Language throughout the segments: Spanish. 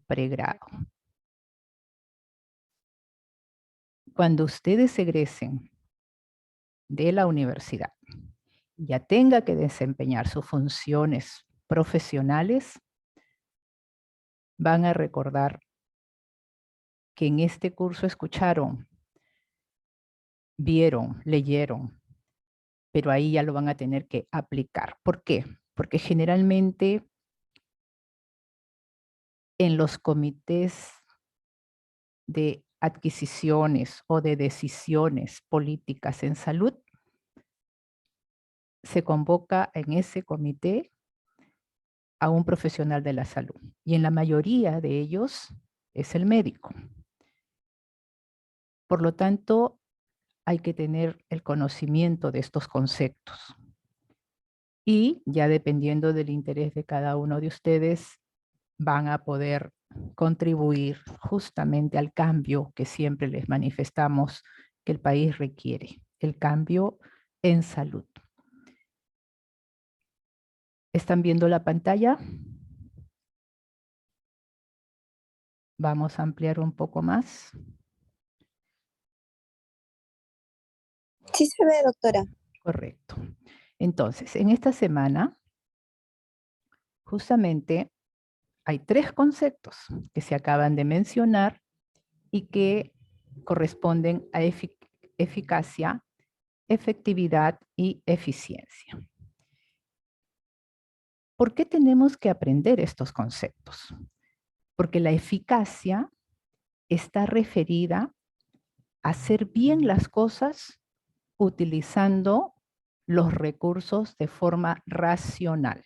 pregrado. Cuando ustedes egresen de la universidad, ya tenga que desempeñar sus funciones profesionales, van a recordar que en este curso escucharon, vieron, leyeron, pero ahí ya lo van a tener que aplicar. ¿Por qué? Porque generalmente en los comités de adquisiciones o de decisiones políticas en salud, se convoca en ese comité a un profesional de la salud. Y en la mayoría de ellos es el médico. Por lo tanto, hay que tener el conocimiento de estos conceptos. Y ya dependiendo del interés de cada uno de ustedes, van a poder contribuir justamente al cambio que siempre les manifestamos que el país requiere, el cambio en salud. ¿Están viendo la pantalla? Vamos a ampliar un poco más. Sí se ve, doctora. Correcto. Entonces, en esta semana, justamente hay 3 conceptos que se acaban de mencionar y que corresponden a eficacia, efectividad y eficiencia. ¿Por qué tenemos que aprender estos conceptos? Porque la eficacia está referida a hacer bien las cosas utilizando los recursos de forma racional.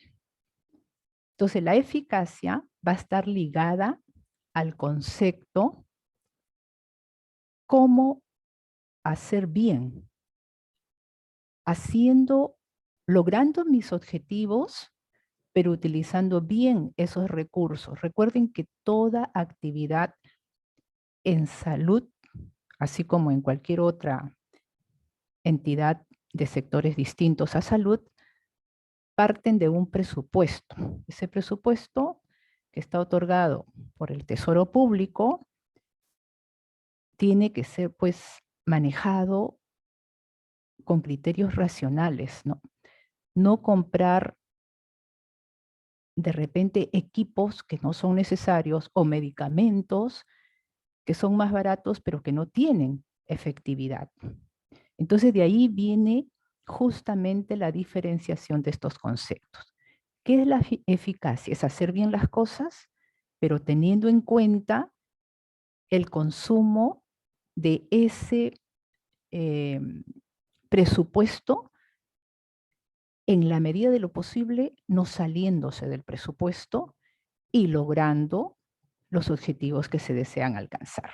Entonces, la eficacia va a estar ligada al concepto cómo hacer bien, logrando mis objetivos, pero utilizando bien esos recursos. Recuerden que toda actividad en salud, así como en cualquier otra entidad de sectores distintos a salud, parten de un presupuesto. Ese presupuesto que está otorgado por el Tesoro Público tiene que ser pues manejado con criterios racionales, ¿no? No comprar de repente equipos que no son necesarios o medicamentos que son más baratos pero que no tienen efectividad. Entonces de ahí viene justamente la diferenciación de estos conceptos. ¿Qué es la eficacia? Es hacer bien las cosas, pero teniendo en cuenta el consumo de ese presupuesto en la medida de lo posible, no saliéndose del presupuesto y logrando los objetivos que se desean alcanzar.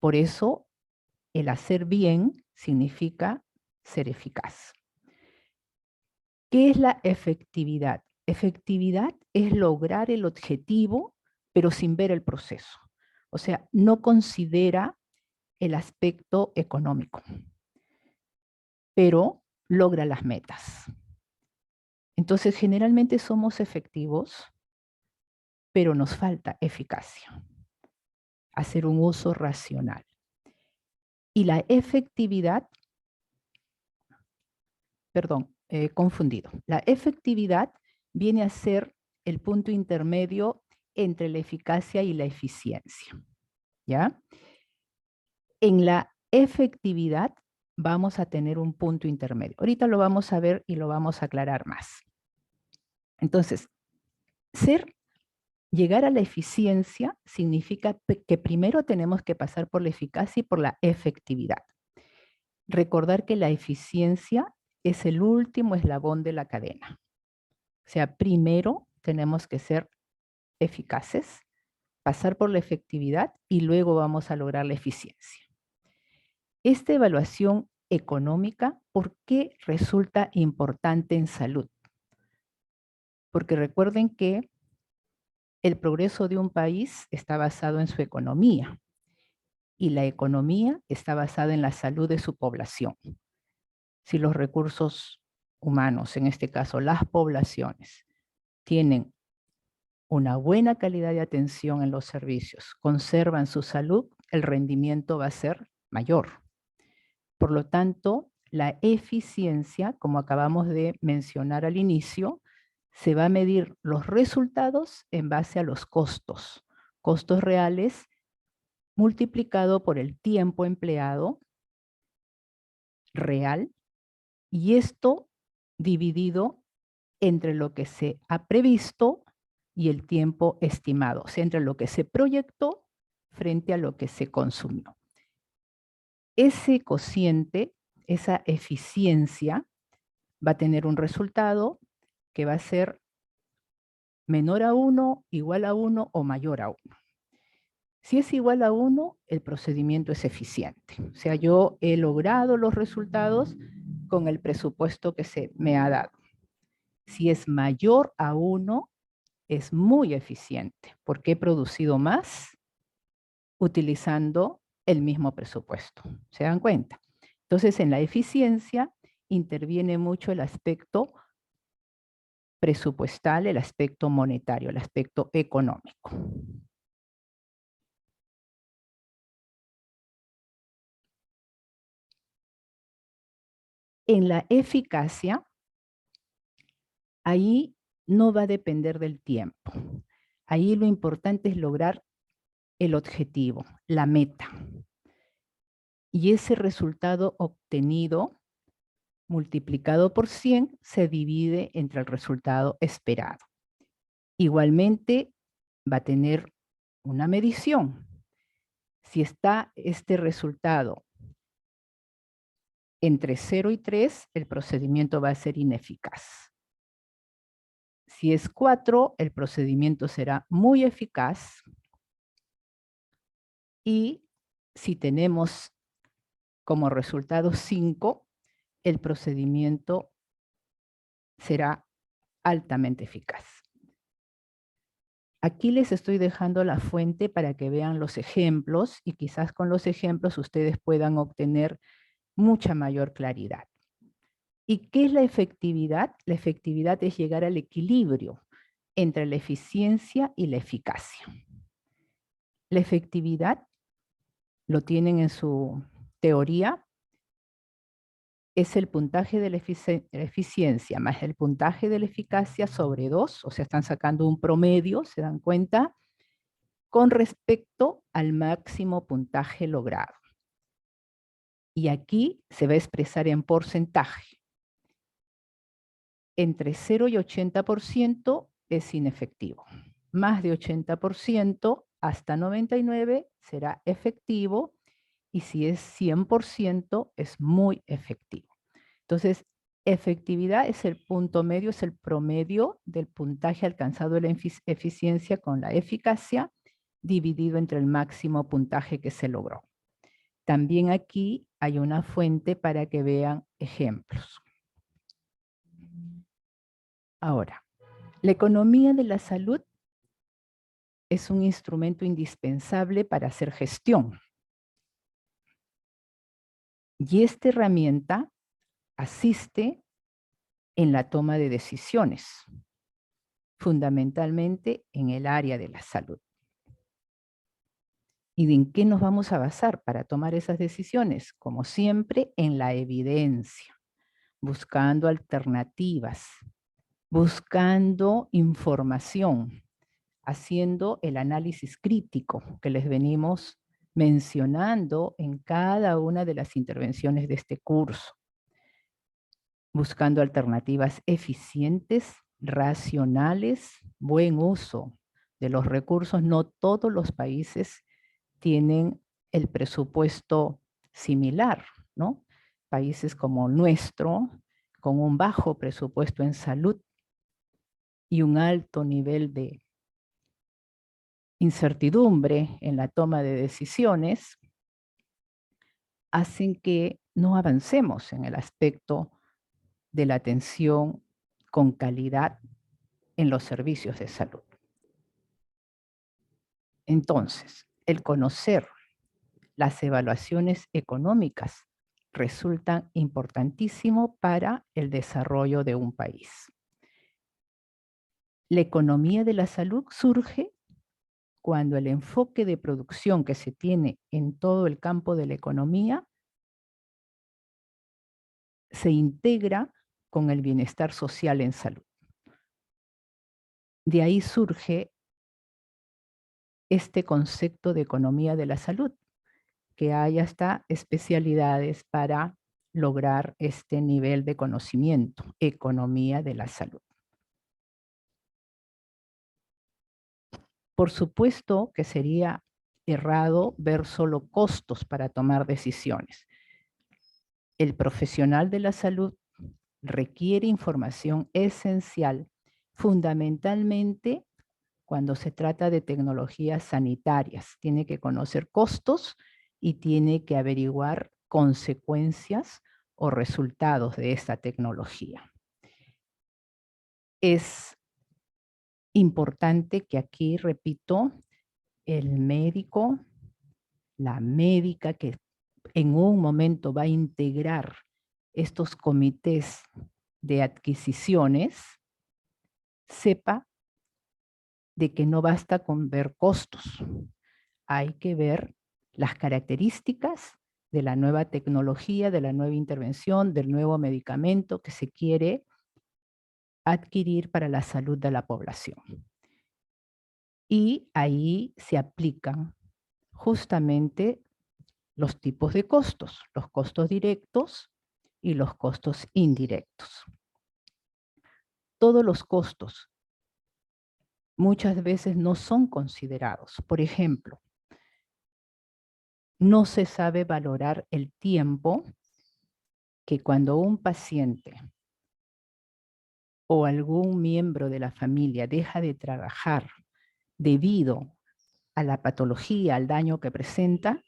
Por eso, el hacer bien significa ser eficaz. ¿Qué es la efectividad? Efectividad es lograr el objetivo, pero sin ver el proceso. O sea, no considera el aspecto económico, pero logra las metas. Entonces, generalmente somos efectivos, pero nos falta eficacia, hacer un uso racional. Y la efectividad, perdón, confundido. La efectividad viene a ser el punto intermedio entre la eficacia y la eficiencia, ¿ya? En la efectividad vamos a tener un punto intermedio. Ahorita lo vamos a ver y lo vamos a aclarar más. Entonces, llegar a la eficiencia significa que primero tenemos que pasar por la eficacia y por la efectividad. Recordar que la eficiencia es el último eslabón de la cadena. O sea, primero tenemos que ser eficaces, pasar por la efectividad y luego vamos a lograr la eficiencia. Esta evaluación económica, ¿por qué resulta importante en salud? Porque recuerden que el progreso de un país está basado en su economía y la economía está basada en la salud de su población. Si los recursos humanos, en este caso las poblaciones, tienen una buena calidad de atención en los servicios, conservan su salud, el rendimiento va a ser mayor. Por lo tanto, la eficiencia, como acabamos de mencionar al inicio, se va a medir los resultados en base a los costos reales multiplicado por el tiempo empleado real, y esto dividido entre lo que se ha previsto y el tiempo estimado, o sea, entre lo que se proyectó frente a lo que se consumió. Ese cociente, esa eficiencia, va a tener un resultado que va a ser menor a 1, igual a 1 o mayor a 1. Si es igual a 1, el procedimiento es eficiente. O sea, yo he logrado los resultados con el presupuesto que se me ha dado. Si es mayor a 1, es muy eficiente porque he producido más utilizando el mismo presupuesto. ¿Se dan cuenta? Entonces, en la eficiencia interviene mucho el aspecto presupuestal, el aspecto monetario, el aspecto económico. En la eficacia, ahí no va a depender del tiempo. Ahí lo importante es lograr el objetivo, la meta. Y ese resultado obtenido multiplicado por 100 se divide entre el resultado esperado. Igualmente va a tener una medición. Si está este resultado entre 0 y 3, el procedimiento va a ser ineficaz. Si es 4, el procedimiento será muy eficaz. Y si tenemos como resultado 5, el procedimiento será altamente eficaz. Aquí les estoy dejando la fuente para que vean los ejemplos y quizás con los ejemplos ustedes puedan obtener mucha mayor claridad. ¿Y qué es la efectividad? La efectividad es llegar al equilibrio entre la eficiencia y la eficacia. La efectividad, lo tienen en su teoría, es el puntaje de la eficiencia más el puntaje de la eficacia sobre 2, o sea, están sacando un promedio, ¿se dan cuenta? Con respecto al máximo puntaje logrado. Y aquí se va a expresar en porcentaje. Entre 0 y 80% es inefectivo. Más de 80% hasta 99% será efectivo, y si es 100% es muy efectivo. Entonces, efectividad es el punto medio, es el promedio del puntaje alcanzado en la eficiencia con la eficacia dividido entre el máximo puntaje que se logró. También aquí hay una fuente para que vean ejemplos. Ahora, la economía de la salud es un instrumento indispensable para hacer gestión. Y esta herramienta asiste en la toma de decisiones, fundamentalmente en el área de la salud. ¿Y en qué nos vamos a basar para tomar esas decisiones? Como siempre, en la evidencia, buscando alternativas, buscando información, haciendo el análisis crítico que les venimos mencionando en cada una de las intervenciones de este curso, buscando alternativas eficientes, racionales, buen uso de los recursos. No todos los países tienen el presupuesto similar, ¿no? Países como el nuestro, con un bajo presupuesto en salud y un alto nivel de incertidumbre en la toma de decisiones, hacen que no avancemos en el aspecto de la atención con calidad en los servicios de salud. Entonces, el conocer las evaluaciones económicas resultan importantísimo para el desarrollo de un país. La economía de la salud surge cuando el enfoque de producción que se tiene en todo el campo de la economía se integra con el bienestar social en salud. De ahí surge este concepto de economía de la salud, que hay hasta especialidades para lograr este nivel de conocimiento, economía de la salud. Por supuesto que sería errado ver solo costos para tomar decisiones. El profesional de la salud requiere información esencial, fundamentalmente cuando se trata de tecnologías sanitarias. Tiene que conocer costos y tiene que averiguar consecuencias o resultados de esta tecnología. Es importante que aquí, repito, el médico, la médica que en un momento va a integrar estos comités de adquisiciones, sepa de que no basta con ver costos. Hay que ver las características de la nueva tecnología, de la nueva intervención, del nuevo medicamento que se quiere adquirir para la salud de la población. Y ahí se aplican justamente los tipos de costos, los costos directos y los costos indirectos. Todos los costos muchas veces no son considerados. Por ejemplo, no se sabe valorar el tiempo que cuando un paciente o algún miembro de la familia deja de trabajar debido a la patología, al daño que presenta,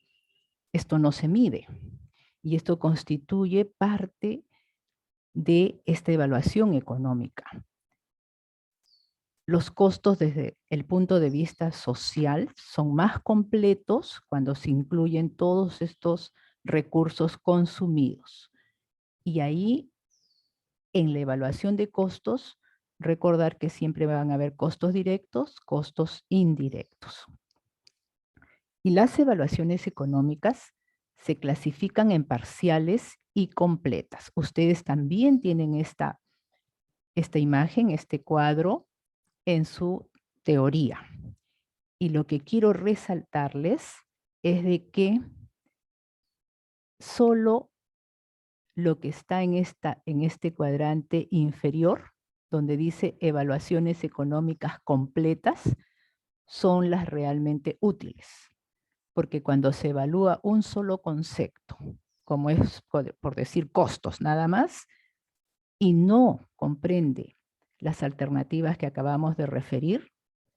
esto no se mide. Y esto constituye parte de esta evaluación económica. Los costos desde el punto de vista social son más completos cuando se incluyen todos estos recursos consumidos. Y ahí, en la evaluación de costos, recordar que siempre van a haber costos directos, costos indirectos. Y las evaluaciones económicas se clasifican en parciales y completas. Ustedes también tienen esta imagen, este cuadro, en su teoría. Y lo que quiero resaltarles es de que solo lo que está en este cuadrante inferior, donde dice evaluaciones económicas completas, son las realmente útiles. Porque cuando se evalúa un solo concepto, como es por decir costos nada más, y no comprende las alternativas que acabamos de referir,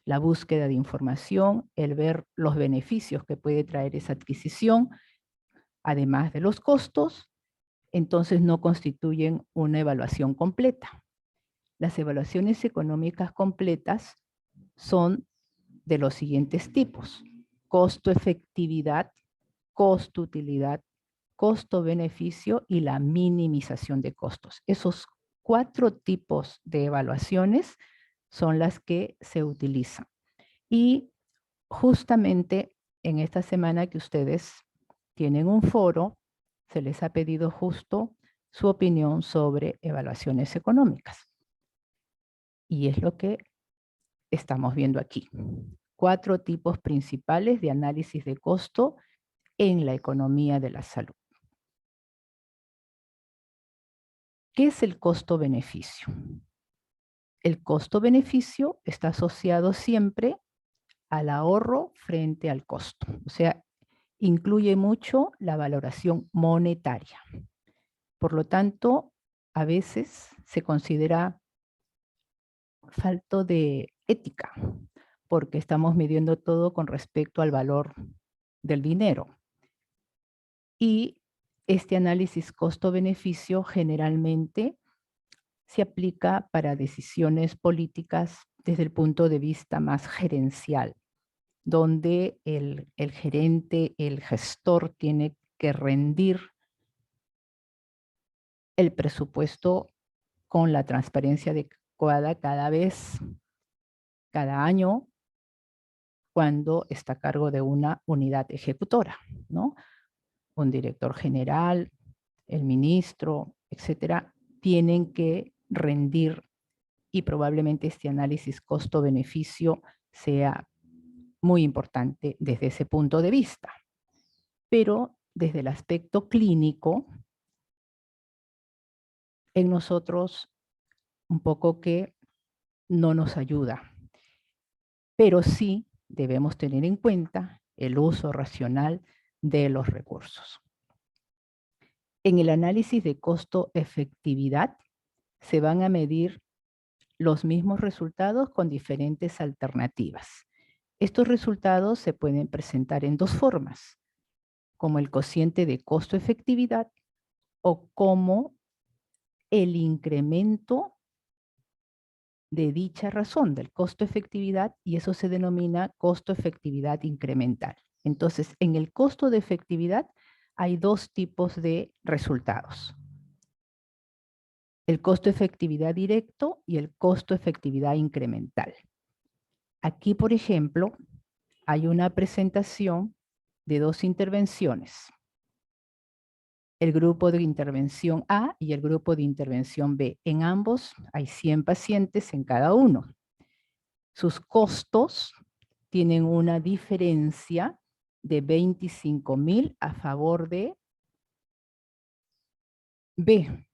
la búsqueda de información, el ver los beneficios que puede traer esa adquisición, además de los costos, entonces no constituyen una evaluación completa. Las evaluaciones económicas completas son de los siguientes tipos: costo-efectividad, costo-utilidad, costo-beneficio y la minimización de costos. Esos 4 tipos de evaluaciones son las que se utilizan. Y justamente en esta semana que ustedes tienen un foro, se les ha pedido justo su opinión sobre evaluaciones económicas. Y es lo que estamos viendo aquí. 4 tipos principales de análisis de costo en la economía de la salud. ¿Qué es el costo-beneficio? El costo-beneficio está asociado siempre al ahorro frente al costo. O sea, incluye mucho la valoración monetaria. Por lo tanto, a veces se considera falto de ética, porque estamos midiendo todo con respecto al valor del dinero. Y este análisis costo-beneficio generalmente se aplica para decisiones políticas desde el punto de vista más gerencial, donde el gerente, el gestor tiene que rendir el presupuesto con la transparencia adecuada cada vez cada año cuando está a cargo de una unidad ejecutora, ¿no? Un director general, el ministro, etcétera, tienen que rendir y probablemente este análisis costo-beneficio sea muy importante desde ese punto de vista. Pero desde el aspecto clínico, en nosotros un poco que no nos ayuda. Pero sí debemos tener en cuenta el uso racional de los recursos. En el análisis de costo-efectividad se van a medir los mismos resultados con diferentes alternativas. Estos resultados se pueden presentar en dos formas, como el cociente de costo-efectividad o como el incremento de dicha razón, del costo-efectividad, y eso se denomina costo-efectividad incremental. Entonces, en el costo de efectividad hay dos tipos de resultados. El costo-efectividad directo y el costo-efectividad incremental. Aquí, por ejemplo, hay una presentación de dos intervenciones. El grupo de intervención A y el grupo de intervención B. En ambos hay 100 pacientes en cada uno. Sus costos tienen una diferencia de 25,000 a favor de B.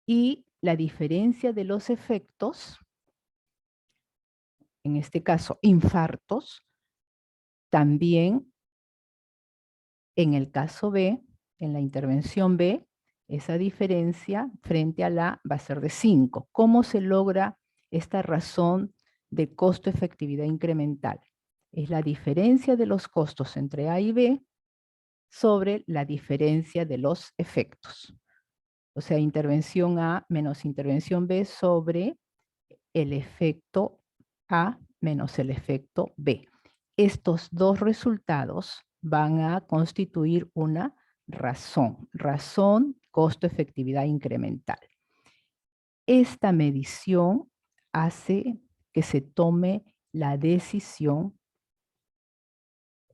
Y la diferencia de los efectos, en este caso infartos, también en el caso B, en la intervención B, esa diferencia frente a la va a ser de 5. ¿Cómo se logra esta razón de costo-efectividad incremental? Es la diferencia de los costos entre A y B sobre la diferencia de los efectos. O sea, intervención A menos intervención B sobre el efecto A menos el efecto B. Estos dos resultados van a constituir una razón costo-efectividad incremental. Esta medición hace que se tome la decisión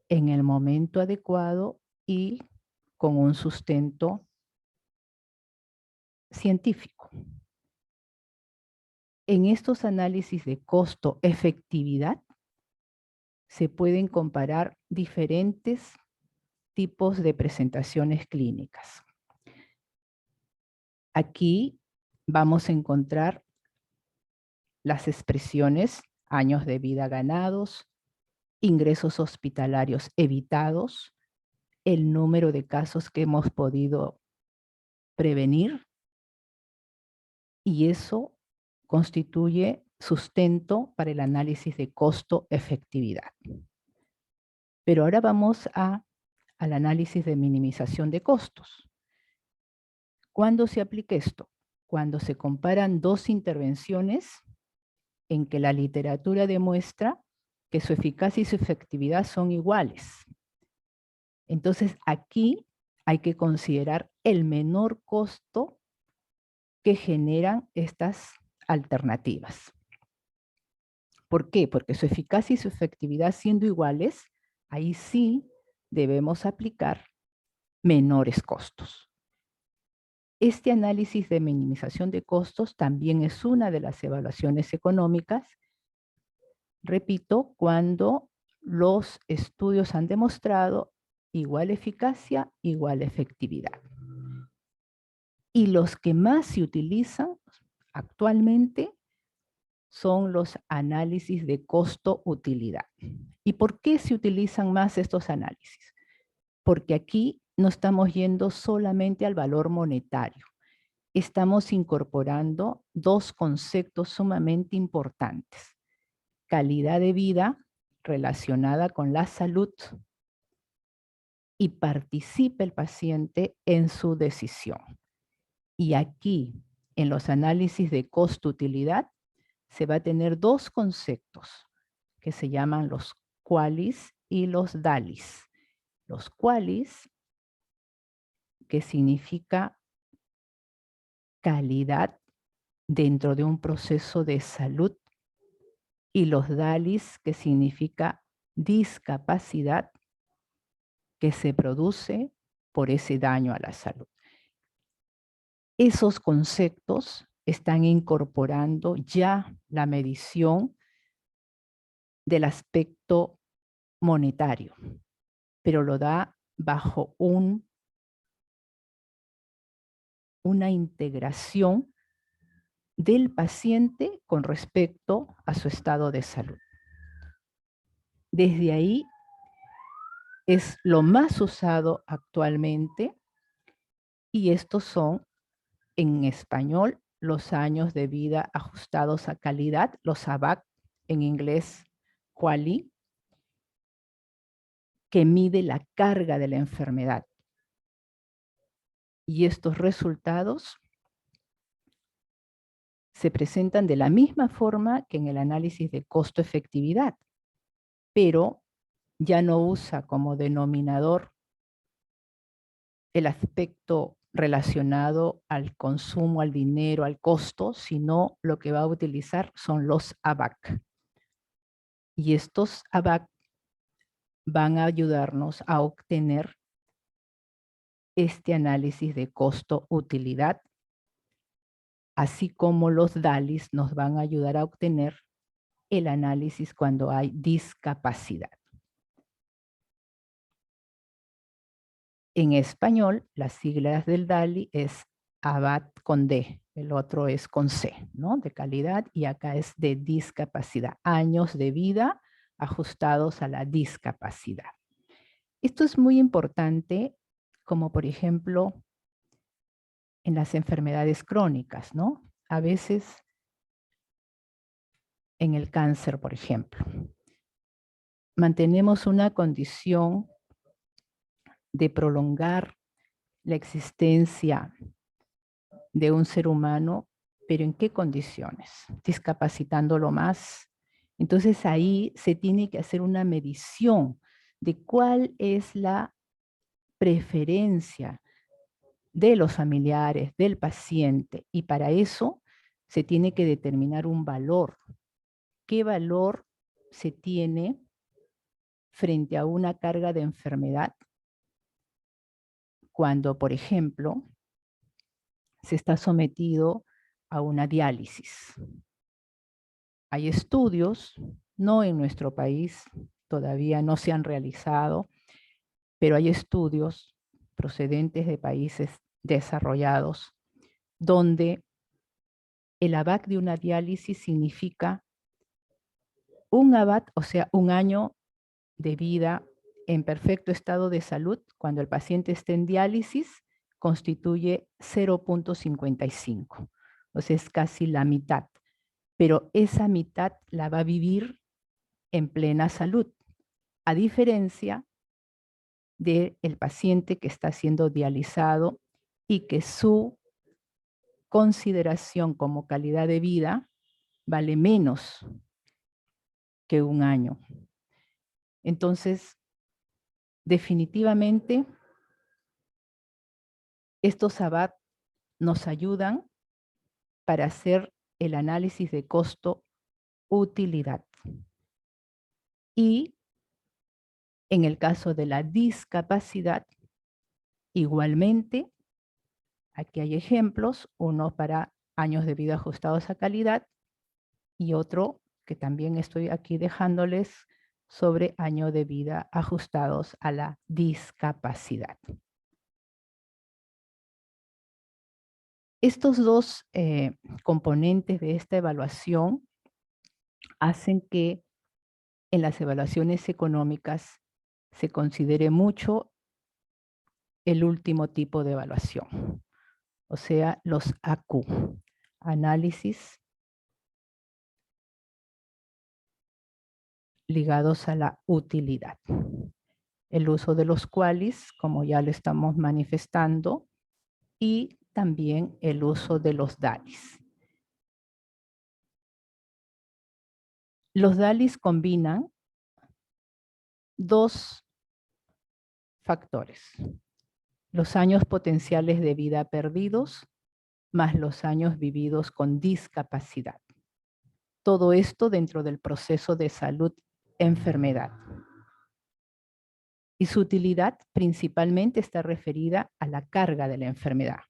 en el momento adecuado y con un sustento científico. En estos análisis de costo-efectividad se pueden comparar diferentes tipos de presentaciones clínicas. Aquí vamos a encontrar las expresiones años de vida ganados, ingresos hospitalarios evitados, el número de casos que hemos podido prevenir, y eso constituye sustento para el análisis de costo-efectividad. Pero ahora vamos al análisis de minimización de costos. ¿Cuándo se aplica esto? Cuando se comparan dos intervenciones en que la literatura demuestra que su eficacia y su efectividad son iguales. Entonces, aquí hay que considerar el menor costo que generan estas alternativas. ¿Por qué? Porque su eficacia y su efectividad siendo iguales, ahí sí debemos aplicar menores costos. Este análisis de minimización de costos también es una de las evaluaciones económicas, repito, cuando los estudios han demostrado igual eficacia, igual efectividad. Y los que más se utilizan actualmente son los análisis de costo-utilidad. ¿Y por qué se utilizan más estos análisis? Porque aquí no estamos yendo solamente al valor monetario. Estamos incorporando dos conceptos sumamente importantes. Calidad de vida relacionada con la salud y participa el paciente en su decisión. Y aquí, en los análisis de costo-utilidad, se va a tener dos conceptos que se llaman los QALYs y los DALYs. Los QALYs, que significa calidad dentro de un proceso de salud y los DALIs, que significa discapacidad que se produce por ese daño a la salud. Esos conceptos están incorporando ya la medición del aspecto monetario, pero lo da bajo una integración del paciente con respecto a su estado de salud. Desde ahí es lo más usado actualmente y estos son en español los años de vida ajustados a calidad, los ABAC, en inglés QALY, que mide la carga de la enfermedad. Y estos resultados se presentan de la misma forma que en el análisis de costo-efectividad, pero ya no usa como denominador el aspecto relacionado al consumo, al dinero, al costo, sino lo que va a utilizar son los ABAC. Y estos ABAC van a ayudarnos a obtener este análisis de costo-utilidad, así como los DALIs nos van a ayudar a obtener el análisis cuando hay discapacidad. En español, las siglas del DALI es ABAT con D, el otro es con C, ¿no? De calidad, y acá es de discapacidad, años de vida ajustados a la discapacidad. Esto es muy importante, como por ejemplo en las enfermedades crónicas, ¿no? A veces en el cáncer, por ejemplo, mantenemos una condición de prolongar la existencia de un ser humano, pero ¿en qué condiciones? Discapacitándolo más. Entonces ahí se tiene que hacer una medición de cuál es la preferencia de los familiares, del paciente, y para eso se tiene que determinar un valor. ¿Qué valor se tiene frente a una carga de enfermedad cuando, por ejemplo, se está sometido a una diálisis? Hay estudios, no en nuestro país, todavía no se han realizado, pero hay estudios procedentes de países desarrollados donde el ABAC de una diálisis significa un ABAT, o sea, un año de vida en perfecto estado de salud cuando el paciente esté en diálisis, constituye 0.55. O sea, es casi la mitad. Pero esa mitad la va a vivir en plena salud, a diferencia del paciente que está siendo dializado y que su consideración como calidad de vida vale menos que un año. Entonces, definitivamente, estos ABAT nos ayudan para hacer el análisis de costo-utilidad. Y en el caso de la discapacidad, igualmente, aquí hay ejemplos, uno para años de vida ajustados a calidad y otro que también estoy aquí dejándoles sobre año de vida ajustados a la discapacidad. Estos dos componentes de esta evaluación hacen que en las evaluaciones económicas se considere mucho el último tipo de evaluación, o sea, los AQ, análisis ligados a la utilidad. El uso de los QALYs, como ya lo estamos manifestando, y también el uso de los DALYs. Los DALYs combinan dos factores: los años potenciales de vida perdidos más los años vividos con discapacidad. Todo esto dentro del proceso de salud-enfermedad. Y su utilidad principalmente está referida a la carga de la enfermedad,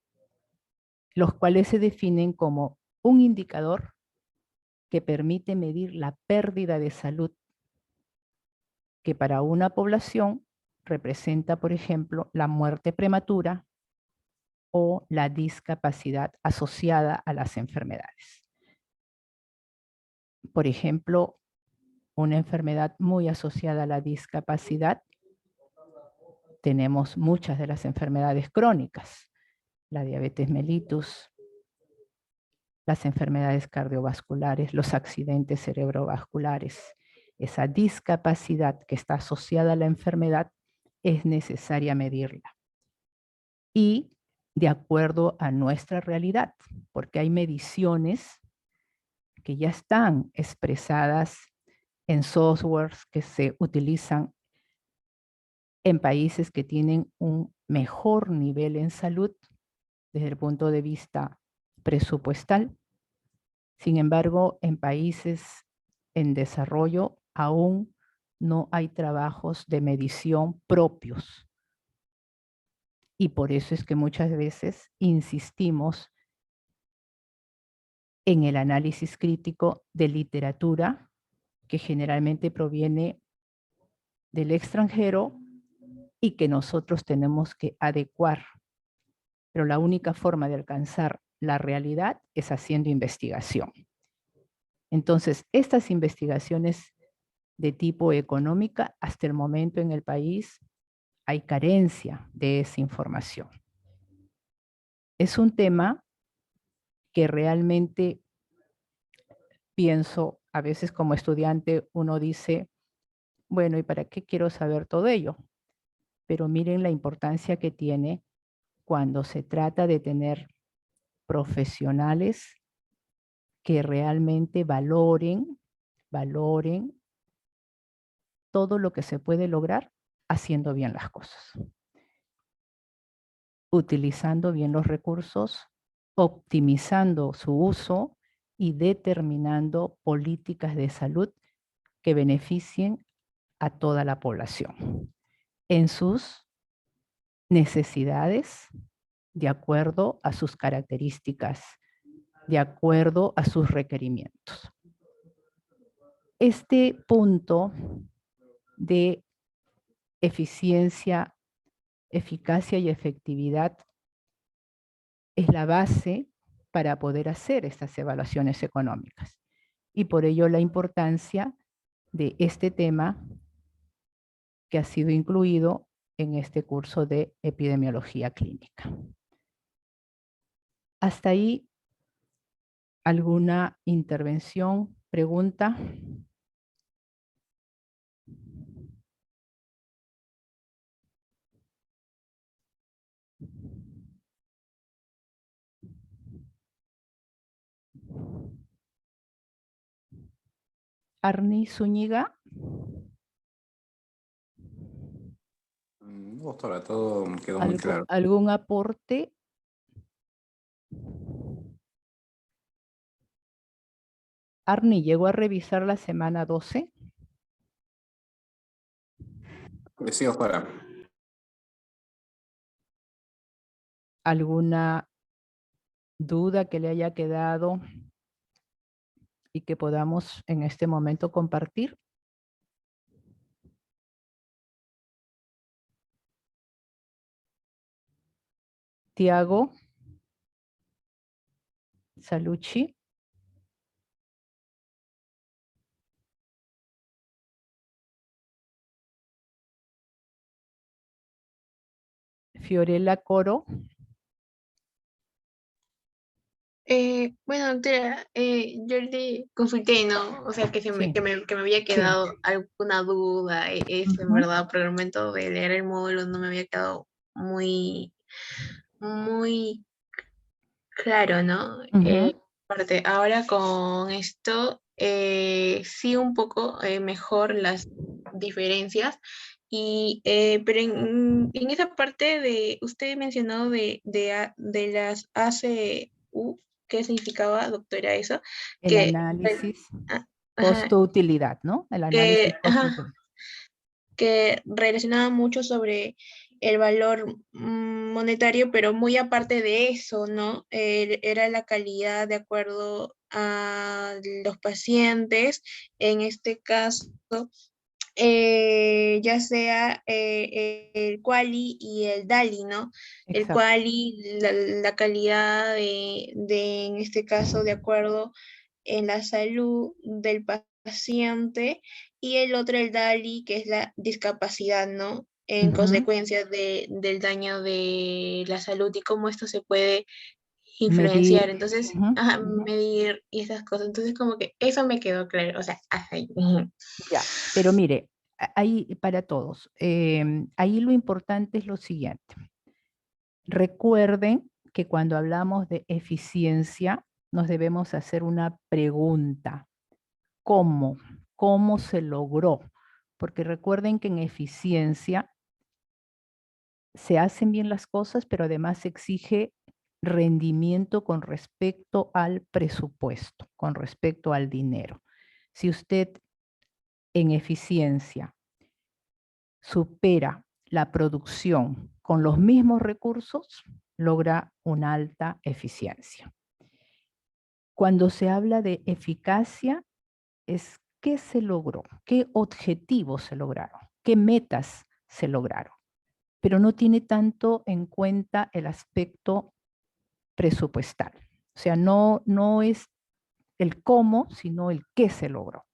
los cuales se definen como un indicador que permite medir la pérdida de salud que para una población representa, por ejemplo, la muerte prematura o la discapacidad asociada a las enfermedades. Por ejemplo, una enfermedad muy asociada a la discapacidad, tenemos muchas de las enfermedades crónicas, la diabetes mellitus, las enfermedades cardiovasculares, los accidentes cerebrovasculares. Esa discapacidad que está asociada a la enfermedad es necesaria medirla. Y de acuerdo a nuestra realidad, porque hay mediciones que ya están expresadas en softwares que se utilizan en países que tienen un mejor nivel en salud desde el punto de vista presupuestal. Sin embargo, en países en desarrollo aún no hay trabajos de medición propios. Y por eso es que muchas veces insistimos en el análisis crítico de literatura que generalmente proviene del extranjero y que nosotros tenemos que adecuar. Pero la única forma de alcanzar la realidad es haciendo investigación. Entonces, estas investigaciones de tipo económica, hasta el momento en el país hay carencia de esa información. Es un tema que realmente pienso, a veces como estudiante uno dice, bueno, ¿y para qué quiero saber todo ello? Pero miren la importancia que tiene cuando se trata de tener profesionales que realmente valoren todo lo que se puede lograr haciendo bien las cosas, utilizando bien los recursos, optimizando su uso y determinando políticas de salud que beneficien a toda la población en sus necesidades, de acuerdo a sus características, de acuerdo a sus requerimientos. Este punto de eficiencia, eficacia y efectividad es la base para poder hacer estas evaluaciones económicas. Y por ello la importancia de este tema que ha sido incluido en este curso de epidemiología clínica. Hasta ahí, ¿alguna intervención, pregunta? Arni Zúñiga. Doctora, todo quedó muy claro. ¿Algún aporte? Arni, ¿llegó a revisar la semana 12? Sí, doctora. ¿Alguna duda que le haya quedado y que podamos en este momento compartir? Tiago Salucci. Fiorella Coro. Bueno, doctora, yo le consulté, ¿no? O sea, Sí. que me había quedado alguna duda, eso, en verdad, porque al momento de leer el módulo no me había quedado muy, muy claro, ¿no? Aparte, ahora con esto, sí un poco mejor las diferencias, y, pero en esa parte de, usted mencionó de las ACU, qué significaba, doctora, eso, El que, análisis ah, ajá, costo-utilidad, ¿no? El análisis ajá, costo-utilidad. que relacionaba mucho sobre el valor monetario, pero muy aparte de eso, ¿no? Era la calidad de acuerdo a los pacientes, en este caso, ya sea el quali y el DALI, ¿no? El Exacto. quali, la calidad en este caso, de acuerdo en la salud del paciente, y el otro, el DALI, que es la discapacidad, ¿no? En Ujú. consecuencia del daño de la salud y cómo esto se puede Medir. influenciar. Entonces, Ujú, ajá, ujú. medir y esas cosas. Entonces, como que eso me quedó claro. O sea, ajá. Ujú. Ya, pero mire, ahí para todos, ahí lo importante es lo siguiente. Recuerden que cuando hablamos de eficiencia, nos debemos hacer una pregunta. ¿Cómo? ¿Cómo se logró? Porque recuerden que en eficiencia se hacen bien las cosas, pero además se exige rendimiento con respecto al presupuesto, con respecto al dinero. Si usted en eficiencia supera la producción con los mismos recursos, logra una alta eficiencia. Cuando se habla de eficacia, es qué se logró, qué objetivos se lograron, qué metas se lograron, pero no tiene tanto en cuenta el aspecto presupuestal. O sea, no es el cómo, sino el qué se logró.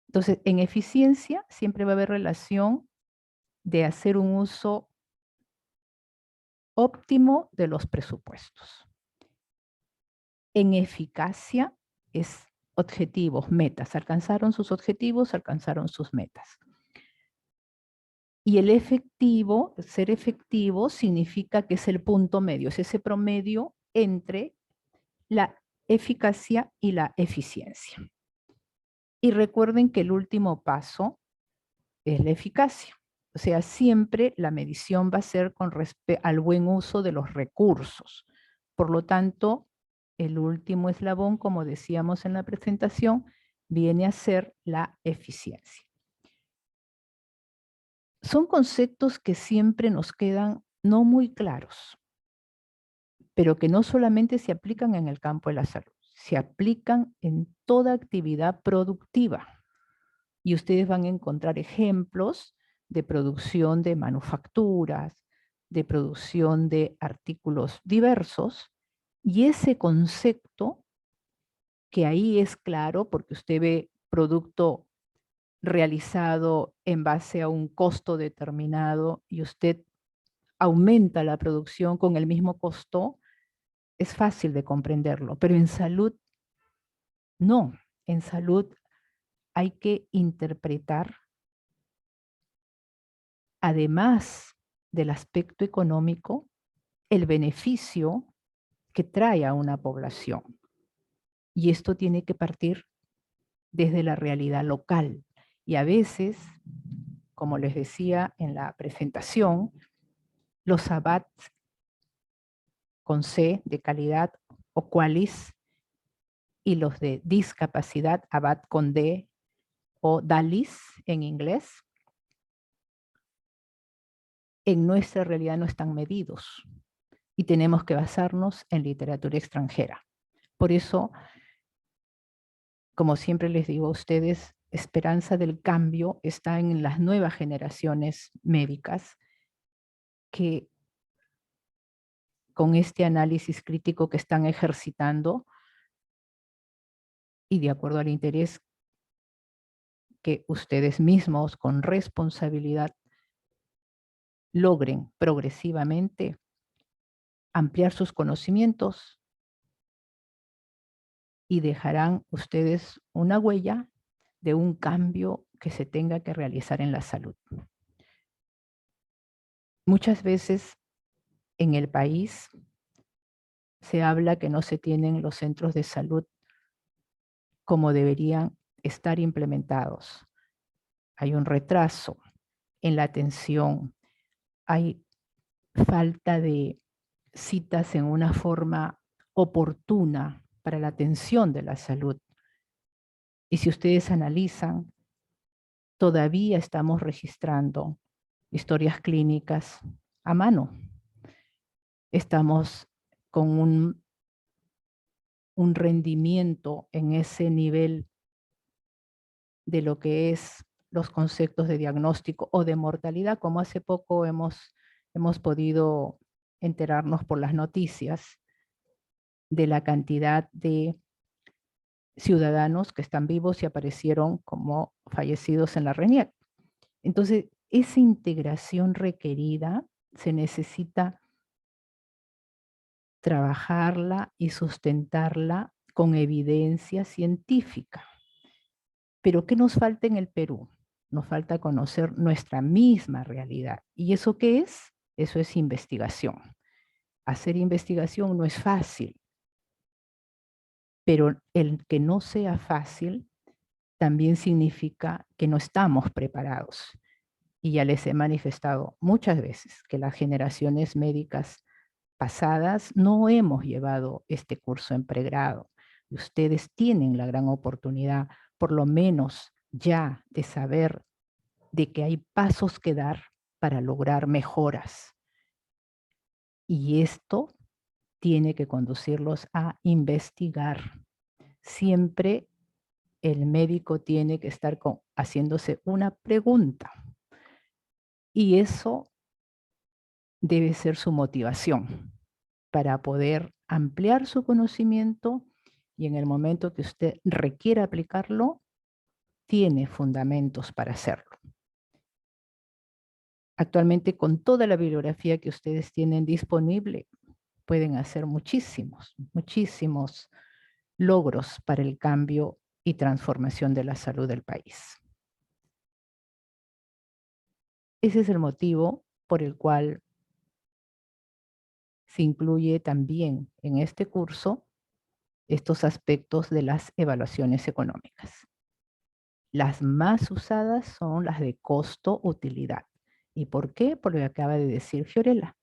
Entonces, en eficiencia siempre va a haber relación de hacer un uso óptimo de los presupuestos. En eficacia es objetivos, metas. Alcanzaron sus objetivos, alcanzaron sus metas. Y el efectivo, ser efectivo, significa que es el punto medio, es ese promedio entre la eficacia y la eficiencia. Y recuerden que el último paso es la eficacia. O sea, siempre la medición va a ser con respecto al buen uso de los recursos. Por lo tanto, el último eslabón, como decíamos en la presentación, viene a ser la eficiencia. Son conceptos que siempre nos quedan no muy claros, pero que no solamente se aplican en el campo de la salud, se aplican en toda actividad productiva. Y ustedes van a encontrar ejemplos de producción de manufacturas, de producción de artículos diversos, y ese concepto, que ahí es claro porque usted ve producto realizado en base a un costo determinado y usted aumenta la producción con el mismo costo, es fácil de comprenderlo, pero en salud no. En salud hay que interpretar, además del aspecto económico, el beneficio que trae a una población. Y esto tiene que partir desde la realidad local. Y a veces, como les decía en la presentación, los ABAT con C de calidad o QUALIS y los de discapacidad, ABAT con D o DALIS en inglés, en nuestra realidad no están medidos y tenemos que basarnos en literatura extranjera. Por eso, como siempre les digo a ustedes, esperanza del cambio está en las nuevas generaciones médicas que con este análisis crítico que están ejercitando y de acuerdo al interés que ustedes mismos con responsabilidad logren progresivamente ampliar sus conocimientos y dejarán ustedes una huella de un cambio que se tenga que realizar en la salud. Muchas veces en el país se habla que no se tienen los centros de salud como deberían estar implementados. Hay un retraso en la atención, hay falta de citas en una forma oportuna para la atención de la salud. Y si ustedes analizan, todavía estamos registrando historias clínicas a mano. Estamos con un rendimiento en ese nivel de lo que es los conceptos de diagnóstico o de mortalidad, como hace poco hemos podido enterarnos por las noticias de la cantidad de ciudadanos que están vivos y aparecieron como fallecidos en la RENIEC. Entonces, esa integración requerida se necesita trabajarla y sustentarla con evidencia científica. Pero ¿qué nos falta en el Perú? Nos falta conocer nuestra misma realidad. ¿Y eso qué es? Eso es investigación. Hacer investigación no es fácil, pero el que no sea fácil también significa que no estamos preparados. Y ya les he manifestado muchas veces que las generaciones médicas pasadas no hemos llevado este curso en pregrado. Y ustedes tienen la gran oportunidad, por lo menos ya, de saber de que hay pasos que dar para lograr mejoras. Y esto tiene que conducirlos a investigar. Siempre el médico tiene que estar haciéndose una pregunta. Y eso debe ser su motivación para poder ampliar su conocimiento y en el momento que usted requiera aplicarlo, tiene fundamentos para hacerlo. Actualmente, con toda la bibliografía que ustedes tienen disponible, pueden hacer muchísimos logros para el cambio y transformación de la salud del país. Ese es el motivo por el cual se incluye también en este curso estos aspectos de las evaluaciones económicas. Las más usadas son las de costo-utilidad. ¿Y por qué? Por lo que acaba de decir Fiorella.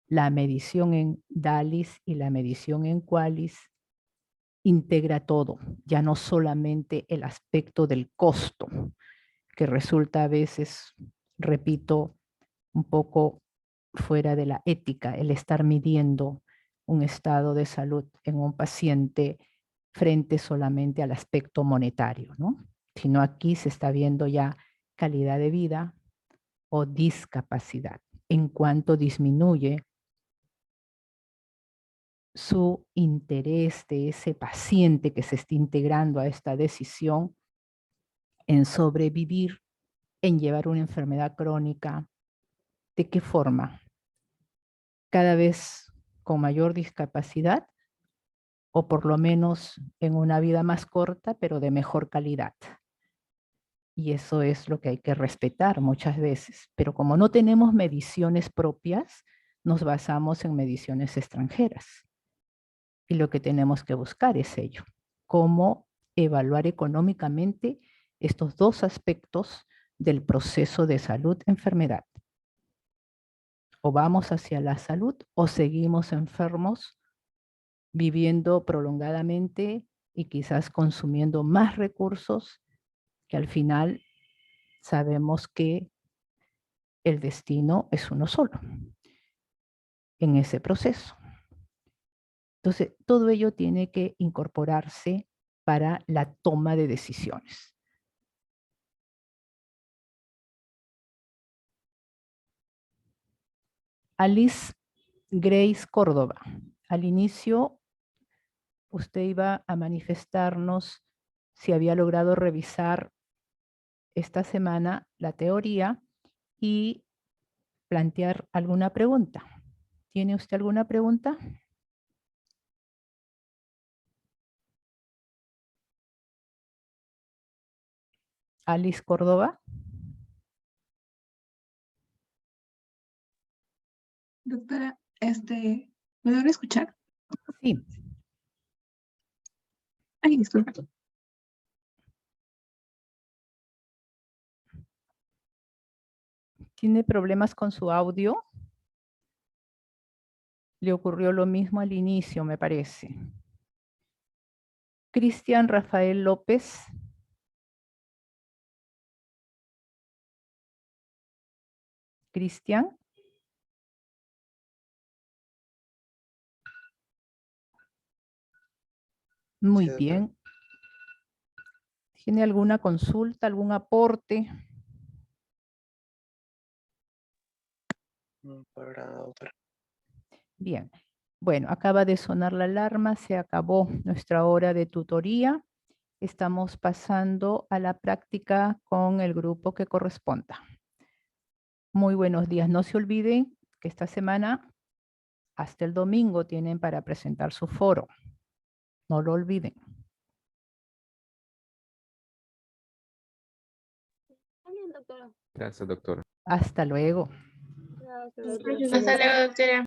La medición en DALIS y la medición en QUALIS integra todo, ya no solamente el aspecto del costo, que resulta a veces, repito, un poco fuera de la ética, el estar midiendo un estado de salud en un paciente frente solamente al aspecto monetario, ¿no? Sino aquí se está viendo ya calidad de vida o discapacidad, en cuanto disminuye su interés de ese paciente que se está integrando a esta decisión en sobrevivir, en llevar una enfermedad crónica. ¿De qué forma? Cada vez con mayor discapacidad o por lo menos en una vida más corta, pero de mejor calidad. Y eso es lo que hay que respetar muchas veces. Pero como no tenemos mediciones propias, nos basamos en mediciones extranjeras. Y lo que tenemos que buscar es ello. Cómo evaluar económicamente estos dos aspectos del proceso de salud-enfermedad. O vamos hacia la salud o seguimos enfermos viviendo prolongadamente y quizás consumiendo más recursos que al final sabemos que el destino es uno solo en ese proceso. Entonces, todo ello tiene que incorporarse para la toma de decisiones. Alice Grace Córdoba, al inicio usted iba a manifestarnos si había logrado revisar esta semana la teoría y plantear alguna pregunta. ¿Tiene usted alguna pregunta? Alice Córdoba. Doctora, ¿me logra escuchar? Sí. Ay, disculpa. ¿Tiene problemas con su audio? Le ocurrió lo mismo al inicio, me parece. Cristian Rafael López. Cristian. Muy Sí, doctora. bien. ¿Tiene alguna consulta, algún aporte? Para nada, doctora. Bien. Bueno, acaba de sonar la alarma, se acabó nuestra hora de tutoría. Estamos pasando a la práctica con el grupo que corresponda. Muy buenos días. No se olviden que esta semana, hasta el domingo, tienen para presentar su foro. No lo olviden. Gracias, doctor. Hasta luego. Hasta luego, doctora.